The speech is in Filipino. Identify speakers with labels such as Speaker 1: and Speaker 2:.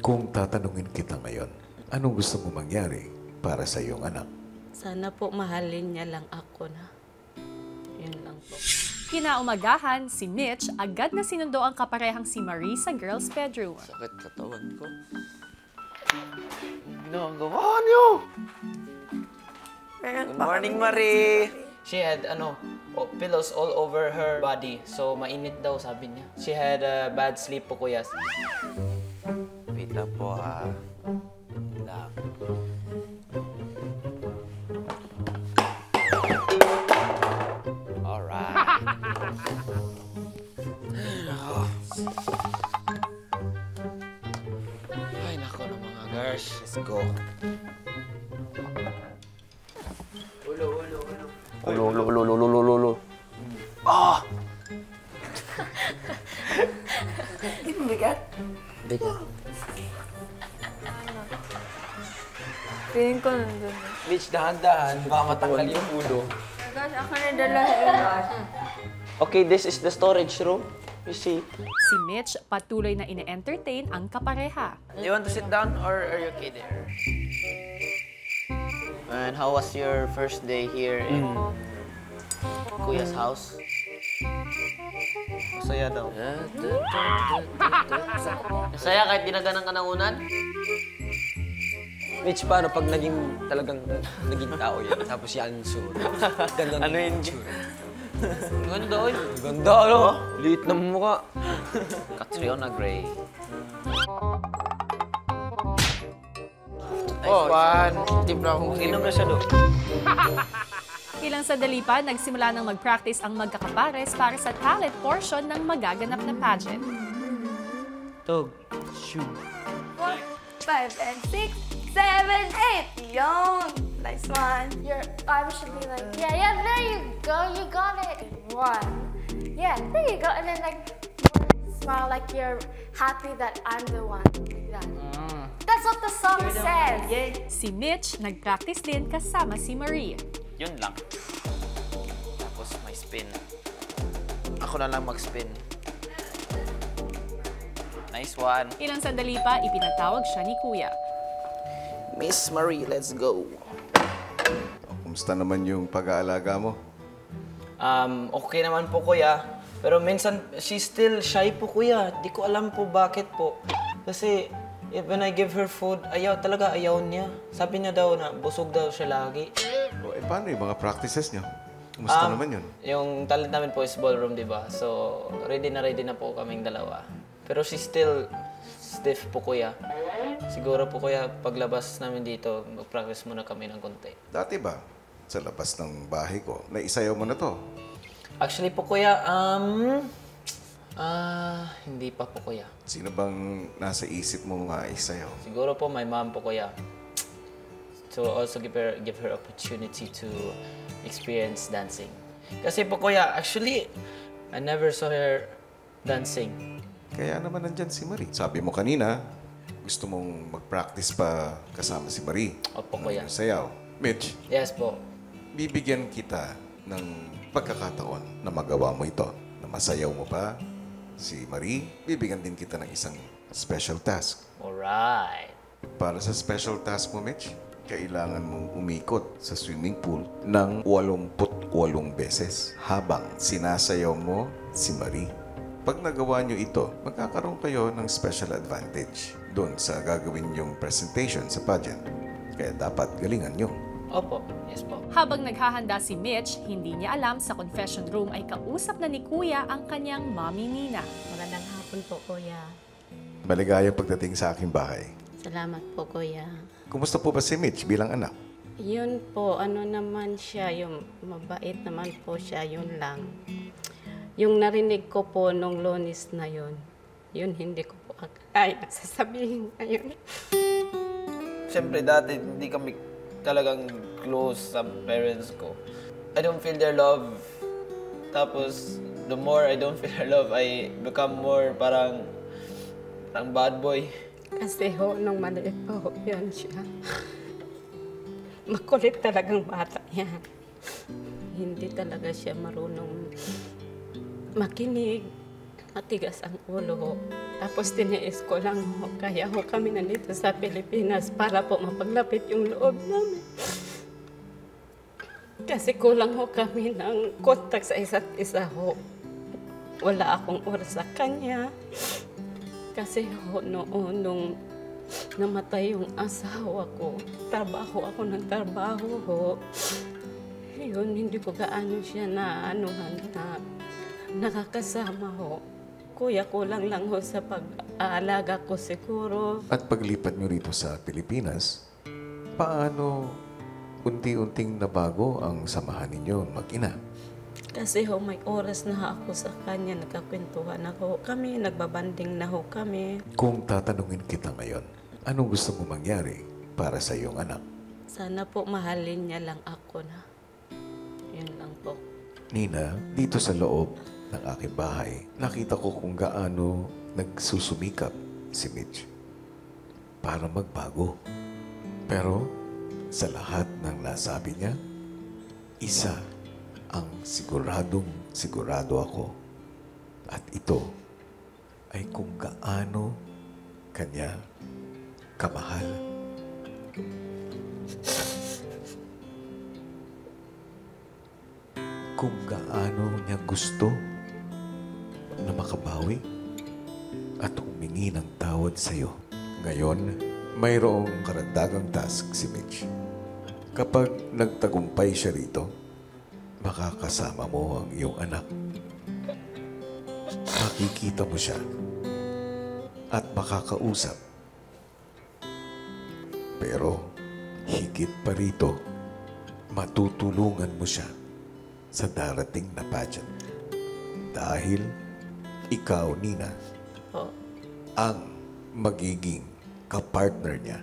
Speaker 1: Kung tatanungin kita ngayon, anong gusto mo mangyari para sa iyong anak?
Speaker 2: Sana po mahalin niya lang ako na. Yun lang po.
Speaker 3: Kinaumagahan, si Mitch agad na sinundo ang kaparehang si Marie sa girls' bedroom.
Speaker 4: Sakit katawan ko. Ginagawa niyo! Good morning, Marie!
Speaker 5: She had pillows all over her body. So mainit daw sabi niya. She had a bad sleep po kuya.
Speaker 4: Wait lang po ha. Wait lang. Alright. Ay, nako na mga girls. Let's go. Ulo. Ah!
Speaker 6: Di ba bigat?
Speaker 4: Bigat.
Speaker 6: Feeling ko nandun.
Speaker 4: Mitch, dahan-dahan. Baka matanggal yung ulo.
Speaker 6: Gosh, ako na dalahin.
Speaker 4: Okay, this is the storage room. You see.
Speaker 3: Si Mitch patuloy na ine-entertain ang kapareha.
Speaker 4: You want to sit down or are you okay there? And how was your first day here in Kuya's house?
Speaker 5: Masaya daw.
Speaker 4: Masaya kahit dinaganan ka ng unan?
Speaker 7: Mitch, paano pag talagang naging tao yan, tapos yan suot? Ganda
Speaker 4: Ano yun? Ganda, oy.
Speaker 7: Ganda, ano? Liit ng mukha.
Speaker 4: Catriona Gray.
Speaker 5: Oh, one. Tip lang akong
Speaker 4: Inom na siya doon.
Speaker 3: Ilang sandali pa, nagsimula nang mag-practice ang magkakapares para sa talent portion ng magaganap na pageant.
Speaker 4: Tug. Shoot.
Speaker 6: 4, 5, and 6, 7, 8. Yon. Nice one.
Speaker 8: Your arm should be like, yeah, there you go, you got it. 1. Yeah, there you go. And then like, smile like you're happy that I'm the one. Like that. That's what the song says.
Speaker 3: Si Mitch nag-practice din kasama si Marie.
Speaker 4: Yun lang. Tapos may spin. Ako na lang mag-spin. Nice one.
Speaker 3: Ilang sandali pa, ipinatawag siya ni Kuya.
Speaker 4: Miss Marie, let's go.
Speaker 1: Kumusta naman yung pag-aalaga mo?
Speaker 5: Okay naman po kuya. Pero minsan, she's still shy po kuya. Di ko alam po bakit po. Kasi when I give her food, ayaw niya. Sabi niya daw na busog daw siya lagi.
Speaker 1: O, paano yung mga practices niyo? Kumusta naman yun?
Speaker 5: Yung talent namin po is ballroom, di ba? So, ready na po kaming dalawa. Pero she's still stiff po kuya. Siguro po kuya, paglabas namin dito, mag-practice muna kami ng konti.
Speaker 1: Dati ba, sa labas ng bahay ko, naisayaw mo na to?
Speaker 5: Actually po kuya, hindi pa po kuya.
Speaker 1: Sino bang nasa isip mo nga isayaw?
Speaker 5: Siguro po my mom po kuya. To also give her opportunity to experience dancing. Kasi po kuya, actually, I never saw her dancing.
Speaker 1: Kaya naman nandyan si Marie. Sabi mo kanina, gusto mong mag-practice pa kasama si Marie.
Speaker 5: Opo kuya.
Speaker 1: Ng sayaw. Mitch,
Speaker 5: Yes po.
Speaker 1: bibigyan kita ng pagkakataon na magawa mo ito. Na masayaw mo pa si Marie, bibigyan din kita ng isang special task.
Speaker 5: Alright.
Speaker 1: Para sa special task mo, Mitch, kailangan mong umikot sa swimming pool ng 88 beses habang sinasayaw mo si Marie. Pag nagawa nyo ito, magkakaroon kayo ng special advantage doon sa gagawin yung presentation sa pageant. Kaya dapat galingan nyo.
Speaker 5: Opo. Yes po.
Speaker 3: Habang naghahanda si Mitch, hindi niya alam sa confession room ay kausap na ni Kuya ang kanyang mommy Nina.
Speaker 2: Magandang hapon po kuya.
Speaker 1: Maligayang pagdating sa aking bahay.
Speaker 2: Salamat po kuya.
Speaker 1: Kumusta po ba si Mitch bilang anak?
Speaker 2: Yun po, ano naman siya, yung mabait naman po siya, yun lang. Yung narinig ko po nung Lunes na yun hindi ko po kaya sasabihin ngayon.
Speaker 5: Siyempre dati hindi kami talagang close sa parents ko. I don't feel their love. Tapos, the more I don't feel their love, I become more parang bad boy.
Speaker 2: Kasi ho, nung maliit pa ho, yan siya. Makulit talagang bata yan. Hindi talaga siya marunong makinig. matigas ang ulo ho. Tapos tiniis ko lang ho. Kaya ho kami nandito sa Pilipinas para po mapaglapit yung loob namin. Kasi kulang ho kami ng kontak sa isa't isa ho. Wala akong oras sa kanya. Kasi ho noon nung namatay yung asawa ko, trabaho ako ng trabaho ho. Yun, hindi ko gaano siya na nakakasama ho. Kuya, kulang lang ho sa pag-aalaga ko siguro.
Speaker 1: At paglipat nyo rito sa Pilipinas, paano unti-unting nabago ang samahan ninyo mag-ina?
Speaker 2: Kasi ho, may oras na ako sa kanya, nagkakwentuhan ako kami, nagbabanding na ho kami.
Speaker 1: Kung tatanungin kita ngayon, anong gusto mo mangyari para sa iyong anak?
Speaker 2: Sana po mahalin niya lang ako na. Yun lang po.
Speaker 1: Nina, dito sa loob ng aking bahay, nakita ko kung gaano nagsusumikap si Mitch para magbago. Pero sa lahat ng nasabi niya, isa ang sigurado ako. At ito ay kung gaano kanya kamahal. Kung gaano niya gusto na makabawi at humingi ng tawad sa iyo. Ngayon, mayroong karagdagang task si Mitch. Kapag nagtagumpay siya rito, makakasama mo ang iyong anak. Makikita mo siya at makakausap. Pero higit pa rito, matutulungan mo siya sa darating na pageant. Dahil ikaw, Nina,
Speaker 2: Po.
Speaker 1: ang magiging kapartner niya